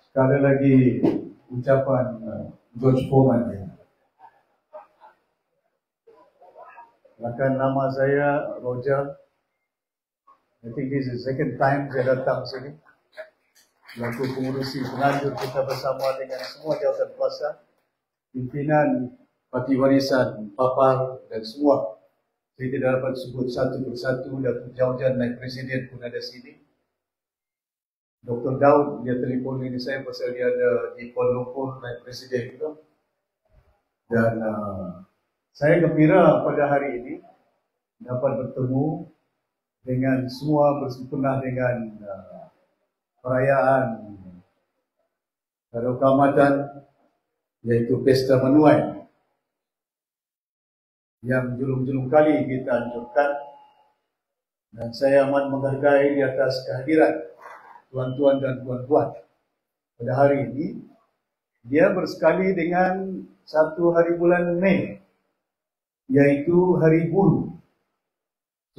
Sekali lagi ucapan George Foreman ya. Bahkan nama saya Roger. I think this is the second time saya datang sini. Selaku pengurusi penganjur kita bersama dengan semua jawatan kuasa, pimpinan parti warisan, papar dan semua. Saya tidak dapat sebut satu persatu, Datuk Jaujan naik presiden pun ada sini. Dr. Daud dia telefon ini saya pasal dia ada di Kuala Lumpur naik presiden itu. Dan saya gembira pada hari ini dapat bertemu dengan semua bersempena dengan perayaan keagamaan yaitu Pesta Menuai yang julung-julung kali kita anjurkan, dan saya amat menghargai di atas kehadiran tuan-tuan dan puan-puan pada hari ini. Dia bersekali dengan satu hari bulan Mei, yaitu Hari Buruh.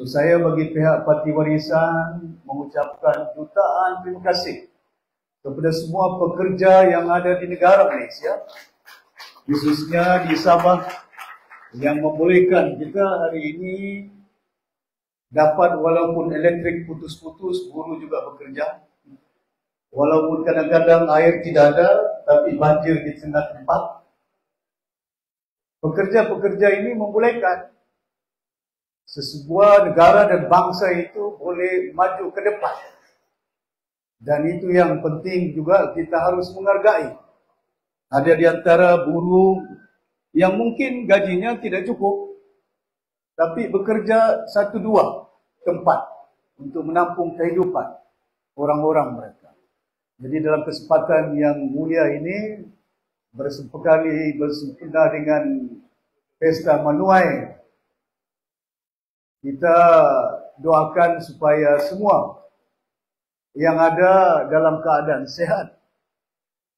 So, saya bagi pihak Parti Warisan mengucapkan jutaan terima kasih kepada semua pekerja yang ada di negara Malaysia, khususnya di Sabah, yang membolehkan kita hari ini dapat, walaupun elektrik putus-putus, buruh juga bekerja. Walaupun kadang-kadang air tidak ada, tapi banjir di tengah tempat. Pekerja-pekerja ini membolehkan sebuah negara dan bangsa itu boleh maju ke depan. Dan itu yang penting juga kita harus menghargai. Ada di antara buruh yang mungkin gajinya tidak cukup, tapi bekerja 1-2 tempat untuk menampung kehidupan orang-orang mereka. Jadi dalam kesempatan yang mulia ini, bersempena dengan Pesta Menuai, kita doakan supaya semua yang ada dalam keadaan sehat,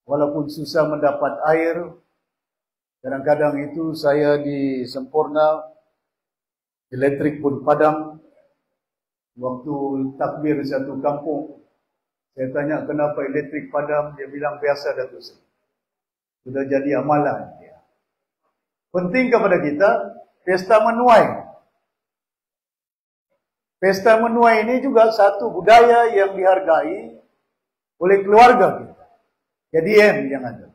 walaupun susah mendapat air. Kadang-kadang itu saya di Sempurna, elektrik pun padam. Waktu takbir satu kampung, saya tanya kenapa elektrik padam, dia bilang biasa Datuk Seri. Sudah jadi amalan dia. Penting kepada kita, Pesta Menuai. Pesta Menuai ini juga satu budaya yang dihargai oleh keluarga kita, KDM yang ada.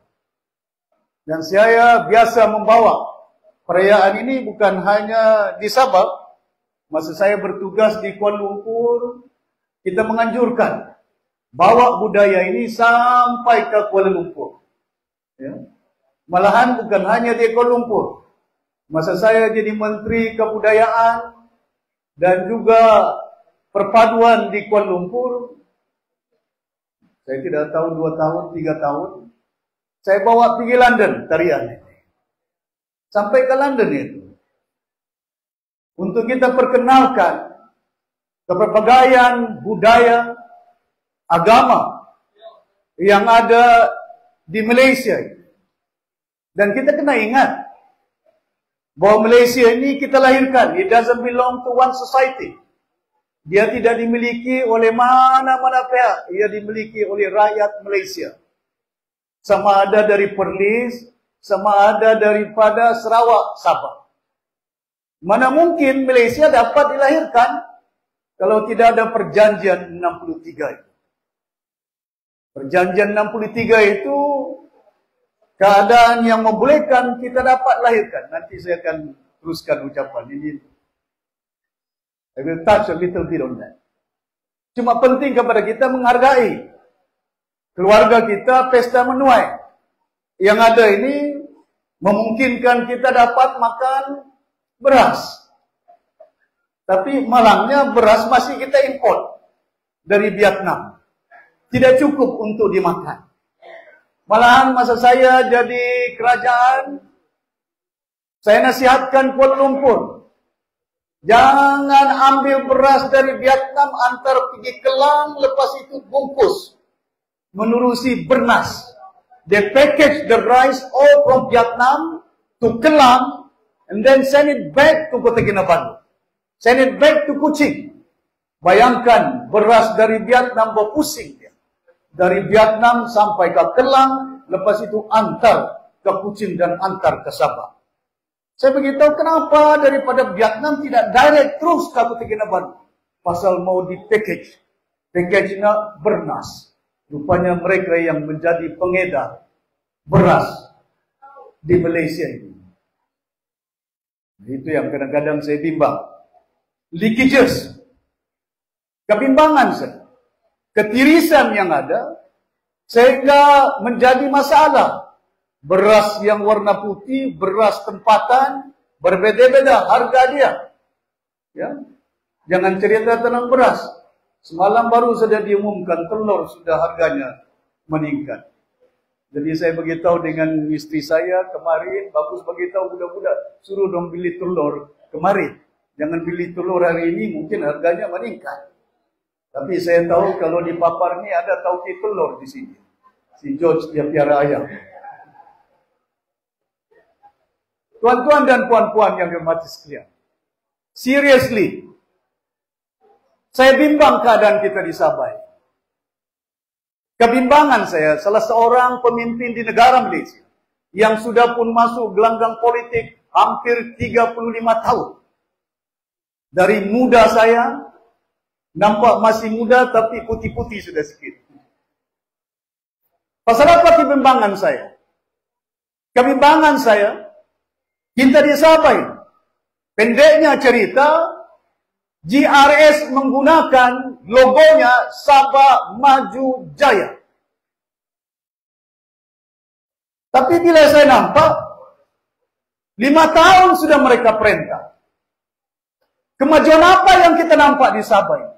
Dan saya biasa membawa perayaan ini bukan hanya di Sabah. Masa saya bertugas di Kuala Lumpur, kita menganjurkan bawa budaya ini sampai ke Kuala Lumpur. Ya. Malahan bukan hanya di Kuala Lumpur. Masa saya jadi Menteri Kebudayaan dan juga perpaduan di Kuala Lumpur, saya tidak tahu 2 tahun, 3 tahun, saya bawa pergi London tarian ini. Sampai ke London itu. Untuk kita perkenalkan kepelbagaian budaya, agama yang ada di Malaysia. Dan kita kena ingat bahwa Malaysia ini kita lahirkan. It doesn't belong to one society. Dia tidak dimiliki oleh mana-mana pihak. Ia dimiliki oleh rakyat Malaysia. Sama ada dari Perlis, sama ada daripada Sarawak, Sabah. Mana mungkin Malaysia dapat dilahirkan kalau tidak ada perjanjian 63 itu. Perjanjian 63 itu keadaan yang membolehkan kita dapat lahirkan. Nanti saya akan teruskan ucapan ini. I will touch a little bit on that. Cuma penting kepada kita menghargai keluarga kita. Pesta Menuai yang ada ini memungkinkan kita dapat makan beras. Tapi malangnya beras masih kita import dari Vietnam. Tidak cukup untuk dimakan. Malahan masa saya jadi kerajaan, saya nasihatkan Kuala Lumpur, jangan ambil beras dari Vietnam, antar pergi Kelang, lepas itu bungkus menerusi Bernas. They package the rice all from Vietnam to Kelang and then send it back to Kota Kinabalu. Send it back to Kuching. Bayangkan beras dari Vietnam berpusing dia. Dari Vietnam sampai ke Kelang, lepas itu antar ke Kuching dan antar ke Sabah. Saya beritahu kenapa daripada Vietnam tidak direct terus ke Kota Kinabalu. Pasal mau di package. Package-nya bernas. Rupanya mereka yang menjadi pengedar beras di Malaysia ini. Itu yang kadang-kadang saya bimbang. Leakages. Kebimbangan saya. Ketirisan yang ada, sehingga menjadi masalah. Beras yang warna putih, beras tempatan, berbeda-beda harga dia. Ya. Jangan cerita tentang beras. Semalam baru saja diumumkan telur sudah harganya meningkat. Jadi saya beritahu dengan istri saya kemarin, bagus beritahu budak-budak, suruh dong beli telur kemarin. Jangan beli telur hari ini, mungkin harganya meningkat. Tapi saya tahu kalau di Papar ini ada tauki telur di sini. Si George dia piara ayam. Tuan-tuan dan puan-puan yang dirahmati sekalian. Seriously, saya bimbang keadaan kita di Sabah. Kebimbangan saya, salah seorang pemimpin di negara Malaysia yang sudah pun masuk gelanggang politik hampir 35 tahun. Dari muda saya, nampak masih muda tapi putih-putih sudah sedikit. Pasal apa kebimbangan saya? Kebimbangan saya, kita di Sabah ini. Pendeknya cerita, GRS menggunakan logonya Sabah Maju Jaya. Tapi bila saya nampak, 5 tahun sudah mereka perintah. Kemajuan apa yang kita nampak di Sabah ini?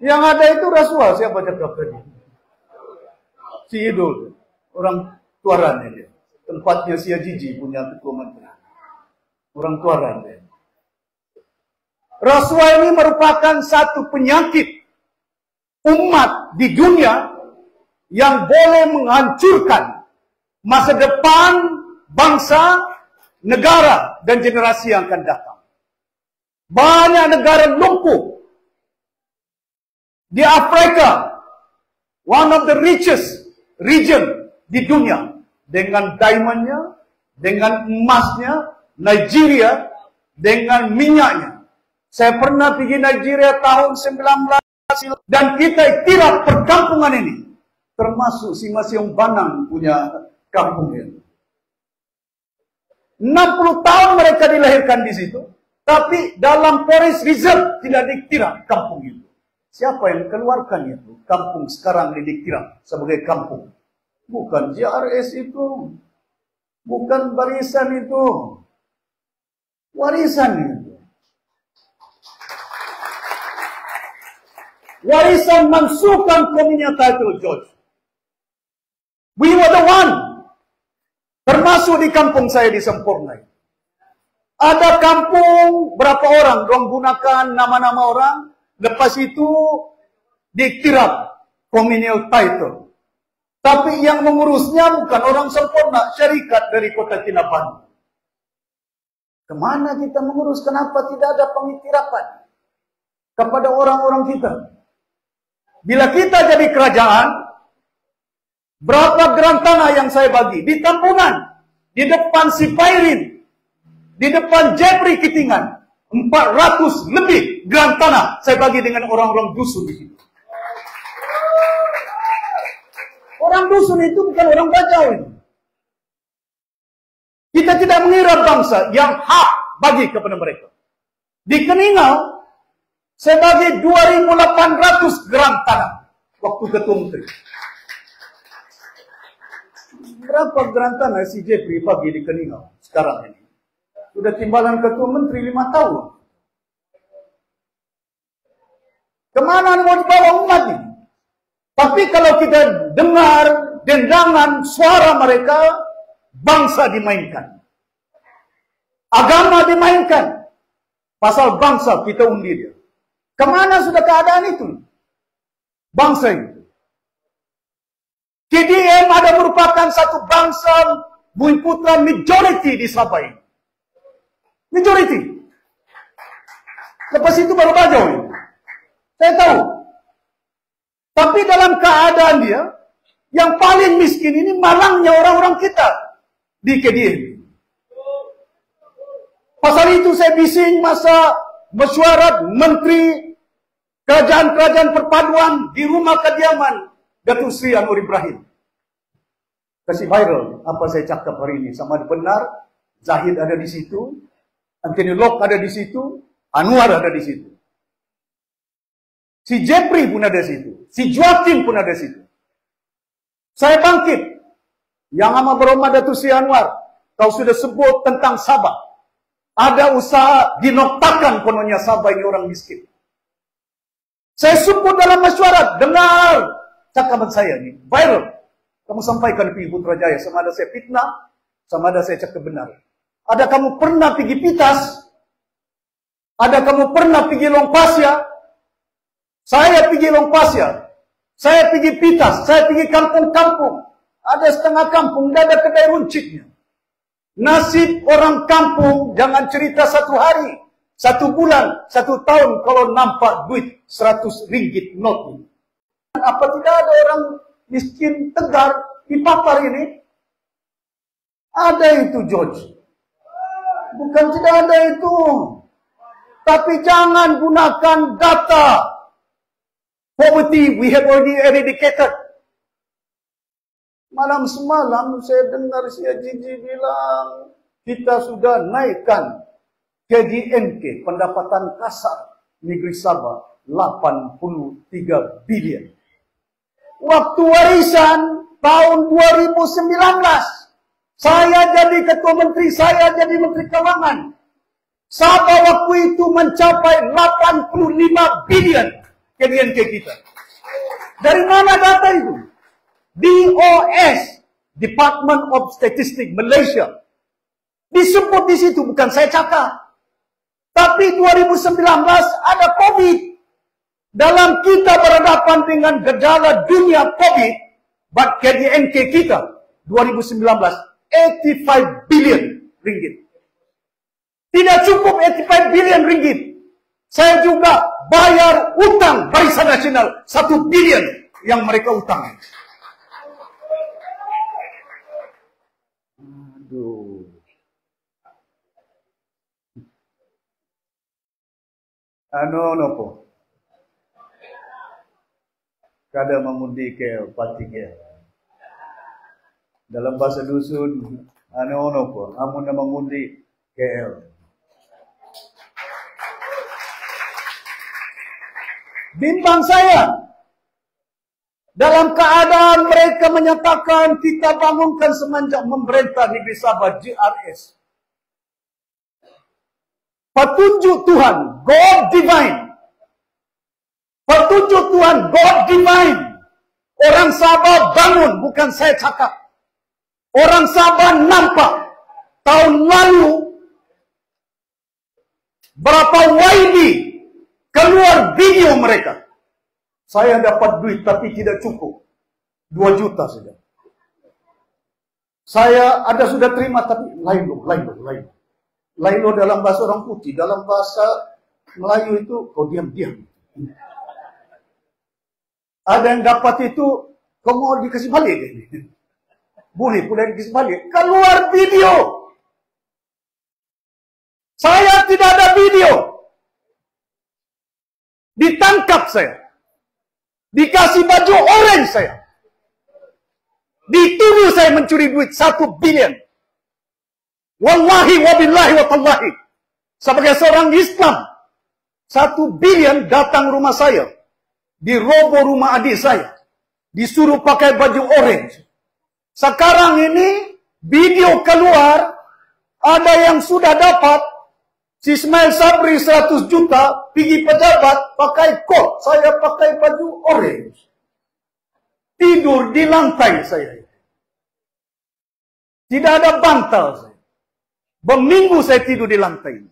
Yang ada itu rasuah, siapa cakap tadi? Si Idul, orang Tuaran dia. Tempatnya si Ajiji punya ketua menteri. Orang Tuaran dia. Rasuah ini merupakan satu penyakit umat di dunia yang boleh menghancurkan masa depan bangsa, negara, dan generasi yang akan datang. Banyak negara lumpuh. Di Afrika, one of the richest region di dunia, dengan diamondnya, dengan emasnya, Nigeria, dengan minyaknya. Saya pernah pergi Nigeria tahun 19 dan kita iktiraf perkampungan ini, termasuk si Masyong Banang punya kampung ini. 60 tahun mereka dilahirkan di situ, tapi dalam Forest Reserve tidak diiktiraf kampung itu. Siapa yang keluarkan itu? Kampung sekarang diiktiraf sebagai kampung. Bukan JRS itu. Bukan barisan itu. Warisan itu. Warisan Mansukan Kominya Title George. We were the one. Termasuk di kampung saya di Sempurna. Ada kampung berapa orang? Dorang gunakan nama-nama orang. Lepas itu diiktiraf communal title. Tapi yang mengurusnya bukan orang Sempurna, syarikat dari Kota Kinabalu. Kemana kita mengurus? Kenapa tidak ada pengiktirafan kepada orang-orang kita? Bila kita jadi kerajaan, berapa geran tanah yang saya bagi? Di Tampungan, di depan Sipairin, di depan Jepri Kitingan. 400 lebih geran tanah saya bagi dengan orang-orang dusun di situ. Orang dusun itu bukan orang Bajau ini. Kita tidak mengira bangsa yang hak bagi kepada mereka. Di Keningau, saya bagi 2.800 geran tanah waktu ketua menteri. Berapa geran tanah si Jepri bagi di Keningau sekarang ini? Sudah timbalan ketua menteri 5 tahun. Kemana mau dibawa umat ini? Tapi kalau kita dengar dendangan suara mereka, bangsa dimainkan. Agama dimainkan. Pasal bangsa kita undi dia. Kemana sudah keadaan itu? Bangsa itu. KDM ada merupakan satu bangsa Bumi Putra majority di Sabah ini. Majority. Lepas itu baru Bajau ini. Saya tahu. Tapi dalam keadaan dia, yang paling miskin ini malangnya orang-orang kita di KDN. Pasal itu saya bising masa mesyuarat menteri kerajaan-kerajaan perpaduan di rumah kediaman Datuk Seri Anwar Ibrahim. Kasih viral apa saya cakap hari ini. Sama ada benar, Zahid ada di situ, Anthony Locke ada di situ, Anwar ada di situ. Si Jeffrey pun ada di situ, si Joaquim pun ada di situ. Saya bangkit. Yang amat berhormat Datuk Seri Anwar, kau sudah sebut tentang Sabah. Ada usaha dinoktakan kononnya Sabah ini orang miskin. Saya sebut dalam mesyuarat, dengar cakapan saya ini, viral. Kamu sampaikan di Putrajaya, sama ada saya fitnah, sama ada saya cakap benar. Ada kamu pernah pergi Pitas? Ada kamu pernah pergi Longpasya? Saya pergi Longpasya, saya pergi Pitas, saya pergi kampung-kampung. Ada setengah kampung, tidak ada kedai runcitnya. Nasib orang kampung, jangan cerita 1 hari, 1 bulan, 1 tahun, kalau nampak duit 100 ringgit not. Apa tidak ada orang miskin Tegar di Papar ini? Ada itu, George. Bukan tidak ada itu. Tapi jangan gunakan data. Poverty we have already eradicated. Malam semalam saya dengar si Ajiji bilang kita sudah naikkan KDNK, pendapatan kasar negeri Sabah 83 bilion. Waktu warisan tahun 2019 saya jadi ketua menteri, saya jadi menteri keuangan. Sabah waktu itu mencapai 85 bilion KDNK kita. Dari mana data itu? DOS, Department of Statistics Malaysia. Disebut di situ, bukan saya cakap. Tapi 2019 ada COVID. Dalam kita berhadapan dengan gejala dunia COVID, but KDNK kita 2019 85 billion ringgit. Tidak cukup 85 billion ringgit. Saya juga bayar utang Barisan Nasional 1 billion yang mereka utang. Aduh. Nopo. Kada memundi ke parti ke. Dalam bahasa dusun, nopo. Amun nama memundi KL. Bimbang saya. Dalam keadaan mereka menyatakan kita bangunkan semenjak memerintah negeri Sabah GRS. Petunjuk Tuhan, God divine. Petunjuk Tuhan, God divine. Orang Sabah bangun, bukan saya cakap. Orang Sabah nampak. Tahun lalu, berapa YB keluar video mereka. Saya dapat duit tapi tidak cukup. 2 juta saja. Saya ada sudah terima tapi lain loh. Lain loh dalam bahasa orang putih. Dalam bahasa Melayu itu kau diam-diam. Ada yang dapat itu kau mau dikasih balik. Boleh pula dikasih balik. Keluar video. Saya tidak ada video. Ditangkap saya. Dikasih baju orange saya. Dituduh saya mencuri duit 1 billion. Wallahi wabillahi watallahi. Sebagai seorang Islam, 1 billion datang rumah saya. Diroboh rumah adik saya. Disuruh pakai baju orange. Sekarang ini video keluar. Ada yang sudah dapat. Si Ismail Sabri 100 juta, pergi pejabat, pakai kot, saya pakai baju orange. Tidur di lantai saya. Tidak ada bantal saya. Berminggu saya tidur di lantai.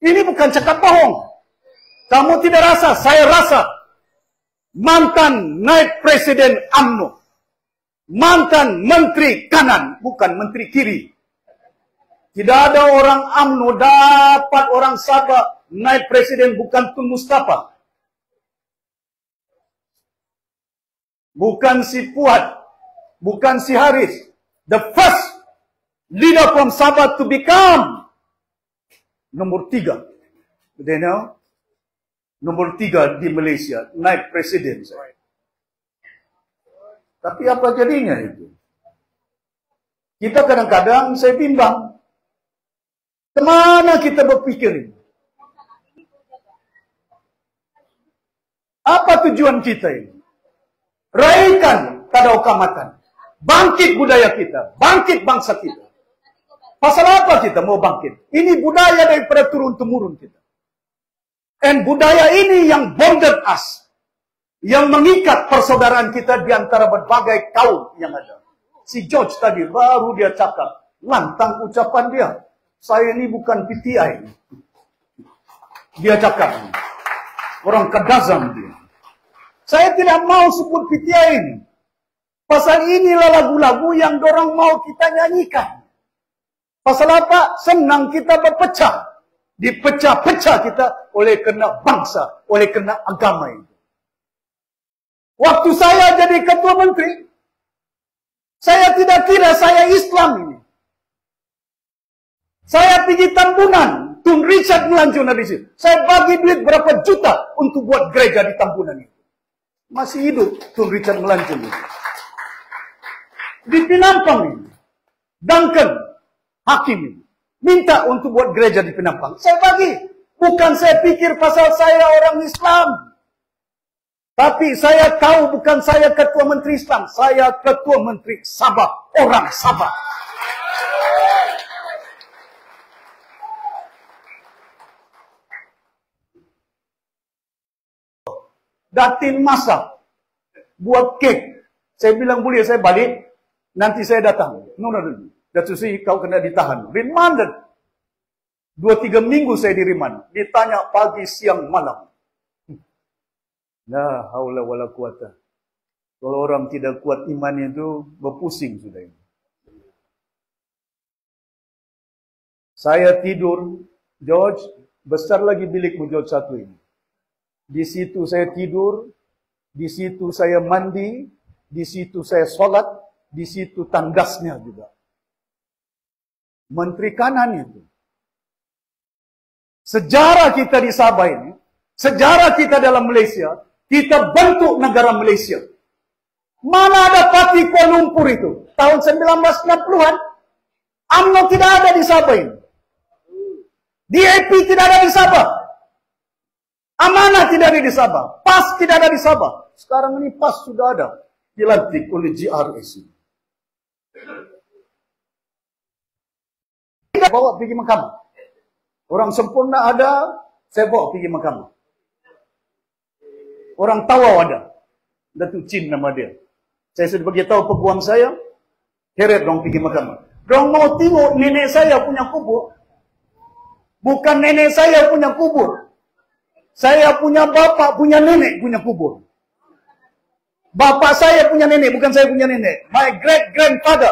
Ini bukan cakap bohong. Kamu tidak rasa, saya rasa. Mantan naib presiden UMNO. Mantan menteri kanan, bukan menteri kiri. Tidak ada orang UMNO dapat orang Sabah naik presiden bukan Tun Mustafa. bukan si Puat, bukan si Haris. The first leader from Sabah to become nomor 3. They know? Nomor 3 di Malaysia, naik presiden. Tapi apa jadinya itu? Kita kadang-kadang saya bimbang. Kemana kita berpikir? Apa tujuan kita ini? Raihkan Tadaukamatan. Bangkit budaya kita. Bangkit bangsa kita. Pasal apa kita mau bangkit? Ini budaya daripada turun-temurun kita. And budaya ini yang bonded us. Yang mengikat persaudaraan kita di antara berbagai kaum yang ada. Si George tadi baru dia cakap. Lantang ucapan dia. Saya ini bukan PTI. Dia cakap. Orang Kadazan dia. Saya tidak mau sebut PTI ini. Pasal inilah lagu-lagu yang dorang mau kita nyanyikan. Pasal apa? Senang kita berpecah. Dipecah-pecah kita oleh kena bangsa, oleh kena agama itu. Waktu saya jadi ketua menteri, saya tidak kira saya Islam ini. Saya pergi Tambunan, Tun Richard Melanjut di situ. Saya bagi duit berapa juta untuk buat gereja di Tambunan itu. Masih hidup Tun Richard Melanjut itu. Di Penampang ini, Duncan Hakim ini minta untuk buat gereja di Penampang. Saya bagi. Bukan saya pikir pasal saya orang Islam. Tapi saya tahu bukan saya ketua menteri Islam. Saya ketua menteri Sabah. Orang Sabah. Datin masak. Buat kek. Saya bilang boleh saya balik. Nanti saya datang. No. Datuk Seri, kau kena ditahan. Remanded. 2-3 minggu saya diriman. Ditanya pagi, siang, malam. La haula wala quwata. Kalau orang tidak kuat iman itu, berpusing sudah ini. Saya tidur, George, besar lagi bilikmu George 1 ini. Di situ saya tidur, di situ saya mandi, di situ saya sholat, di situ tandasnya juga. Menteri Kanan itu. Sejarah kita di Sabah ini, sejarah kita dalam Malaysia, kita bentuk negara Malaysia. Mana ada parti Kuala Lumpur itu? Tahun 1960-an, UMNO tidak ada di Sabah ini. DAP tidak ada di Sabah. Amanah tidak ada di Sabah. PAS tidak ada di Sabah. Sekarang ini PAS sudah ada. Dilantik oleh GRS. Tidak bawa pergi mahkamah. Orang sempurna ada, saya bawa pergi mahkamah. Orang Tawau ada. Datuk Chin nama dia. Saya sudah beritahu peguam saya, heret dong pergi mahkamah. Dong mau tengok nenek saya punya kubur. Bukan nenek saya punya kubur. Saya punya bapak, punya nenek punya kubur. Bapak saya punya nenek, bukan saya punya nenek. My great-grandfather.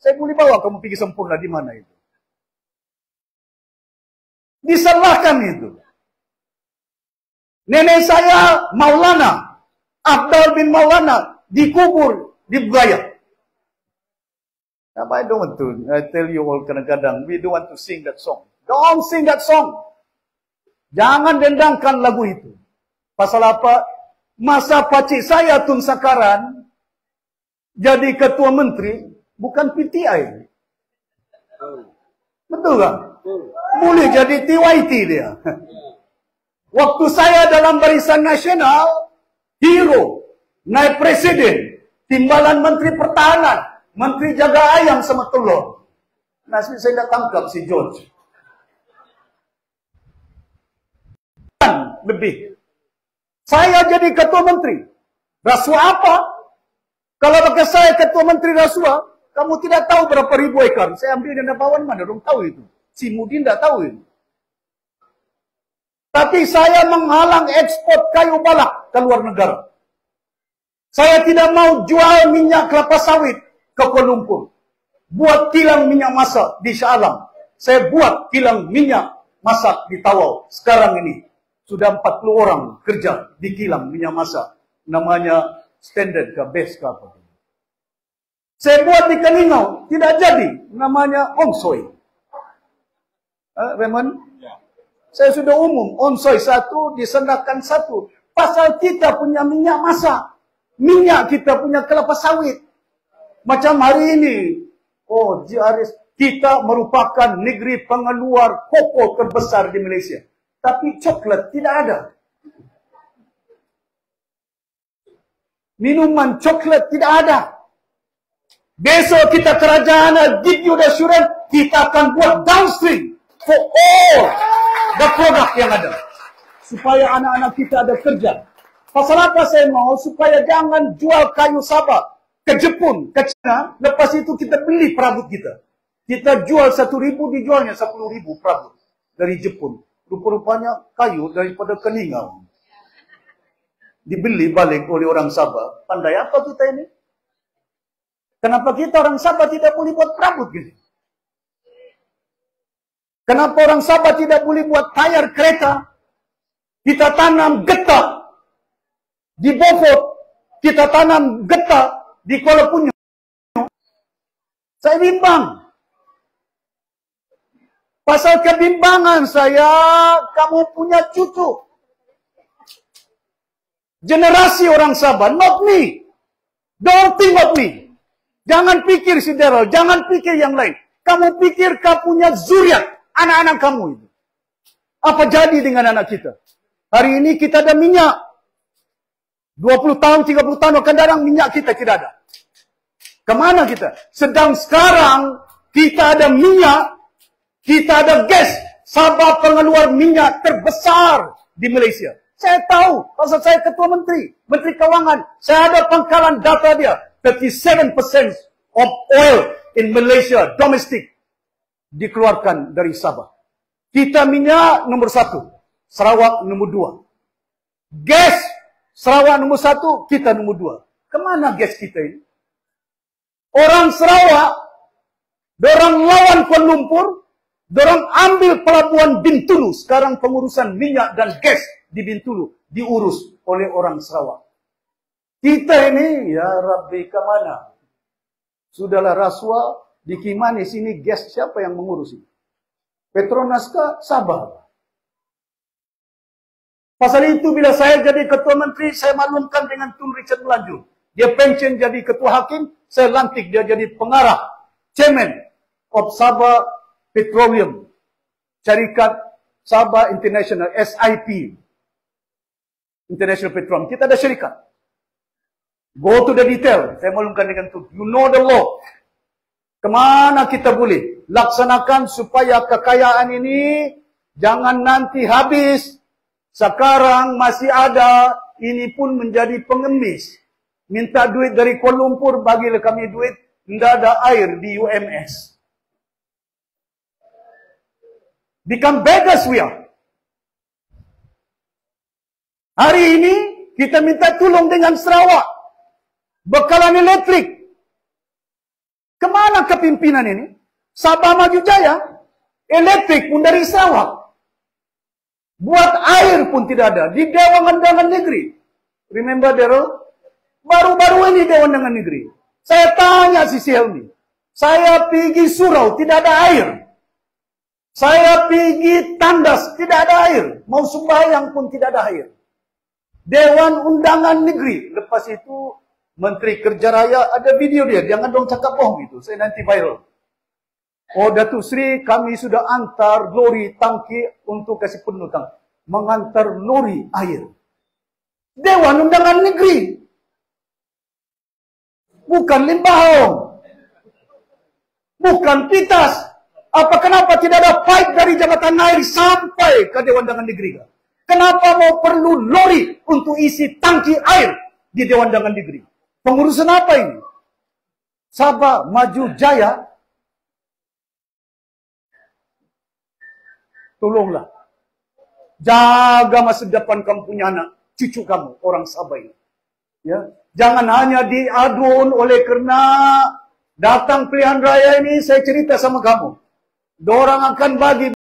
Saya boleh bawa kamu pergi sempurna di mana itu. Disalahkan itu. Nenek saya Maulana, Abdul bin Maulana, dikubur di Bugaya. I don't want to, I tell you all kadang-kadang, we don't want to sing that song. Don't sing that song. Jangan dendangkan lagu itu. Pasal apa? Masa pakcik saya Tun Sakaran jadi ketua menteri, bukan PTI. Betul kan? Boleh jadi TYT dia. Waktu saya dalam Barisan Nasional, hero, naik presiden, timbalan menteri pertahanan, menteri jaga ayam sama telur. Nasib saya tidak tangkap si George. Lebih. Saya jadi ketua menteri. Rasuah apa? Kalau bagi saya ketua menteri rasuah, kamu tidak tahu berapa ribu ekar. Saya ambil dana bawan mana, dong tahu itu. Si Mudin tidak tahu itu. Tapi saya menghalang ekspor kayu balak ke luar negara. Saya tidak mau jual minyak kelapa sawit ke Kuala Lumpur. Buat kilang minyak masak di Shah Alam. Saya buat kilang minyak masak di Tawau. Sekarang ini sudah 40 orang kerja di kilang minyak masak. Namanya standard ke base ke apa. Saya buat di Keningau, tidak jadi. Namanya onsoi. Raymond? Saya sudah umum, onsoi 1, disendakan 1. Pasal kita punya minyak masak. Minyak kita punya kelapa sawit. Macam hari ini, GRS, kita merupakan negeri pengeluar koko terbesar di Malaysia. Tapi coklat tidak ada. Minuman coklat tidak ada. Besok kita kerajaan give you the assurance, kita akan buat downstream for all the product yang ada. Supaya anak-anak kita ada kerja. Pasal apa saya mau? Supaya jangan jual kayu Sabah ke Jepun, ke China. Lepas itu kita beli perabot kita. Kita jual 1,000, dijualnya 10,000 perabot dari Jepun. Rupa-rupanya kayu daripada Keningau. Dibeli balik oleh orang Sabah. Pandai apa kita ini? Kenapa kita orang Sabah tidak boleh buat perabot gini? Kenapa orang Sabah tidak boleh buat tayar kereta? Kita tanam getah di Beaufort, kita tanam getah di Kuala Punyu. Saya bimbang. Pasal kebimbangan saya, kamu punya cucu. Generasi orang Sabah, not me. Don't think of me. Jangan pikir si Daryl, jangan pikir yang lain. Kamu pikir kamu punya zuriat, anak-anak kamu itu. Apa jadi dengan anak kita? Hari ini kita ada minyak. 20 tahun, 30 tahun akan datang minyak kita tidak ada. Kemana kita? Sedang sekarang kita ada minyak, kita ada gas. Sabah pengeluar minyak terbesar di Malaysia. Saya tahu, pasal saya ketua menteri, menteri keuangan. Saya ada pangkalan data dia. 37% of oil in Malaysia, domestic, dikeluarkan dari Sabah. Kita minyak nomor 1, Sarawak nomor 2. Gas, Sarawak nomor 1, kita nomor 2. Kemana gas kita ini? Orang Sarawak, dorang lawan Kuala Lumpur, dorang ambil pelabuhan Bintulu. Sekarang pengurusan minyak dan gas di Bintulu diurus oleh orang Sarawak. Kita ini, ya Rabbi, kemana? Sudahlah rasuah, di Kimani sini gas siapa yang mengurus ini? Petronas ke Sabah. Pasal itu bila saya jadi ketua menteri, saya maklumkan dengan Tun Richard Melanjut. Dia pension jadi ketua hakim, saya lantik dia jadi pengarah, chairman of Sabah Petroleum, syarikat Sabah International, SIP, International Petroleum. Kita ada syarikat. Go to the detail. Saya maklumkan dengan itu. You know the law. Kemana kita boleh laksanakan supaya kekayaan ini jangan nanti habis. Sekarang masih ada. Ini pun menjadi pengemis. Minta duit dari Kuala Lumpur, bagilah kami duit. Tidak ada air di UMS. Become beggars we are. Hari ini kita minta tolong dengan Sarawak. Bekalan elektrik. Kemana kepimpinan ini? Sabah Maju Jaya, elektrik pun dari Sarawak. Buat air pun tidak ada. Di Dewan Undangan Negeri. Remember Daryl? Baru-baru ini Dewan Undangan Negeri. Saya tanya si Helmi. Saya pergi surau, tidak ada air. Saya pergi tandas, tidak ada air. Mau sembahyang pun tidak ada air. Dewan Undangan Negeri. Lepas itu Menteri Kerja Raya ada video dia. Jangan dong cakap bohong itu. Saya nanti viral. Oh Datuk Seri, kami sudah antar lori tangki untuk kasih penuh tangki. Mengantar lori air. Dewan Undangan Negeri. Bukan Limbahong. Bukan Pitas. Kenapa tidak ada pipe dari Jabatan Air sampai ke Dewan Undangan Negeri? Kenapa mau perlu lori untuk isi tangki air di Dewan Undangan Negeri? Pengurusan apa ini? Sabah Maju Jaya. Tolonglah. Jaga masa depan kamu punya anak, cucu kamu, orang Sabah ini. Ya. Jangan hanya diadun oleh kerana datang pilihan raya ini, saya cerita sama kamu. Dorang akan bagi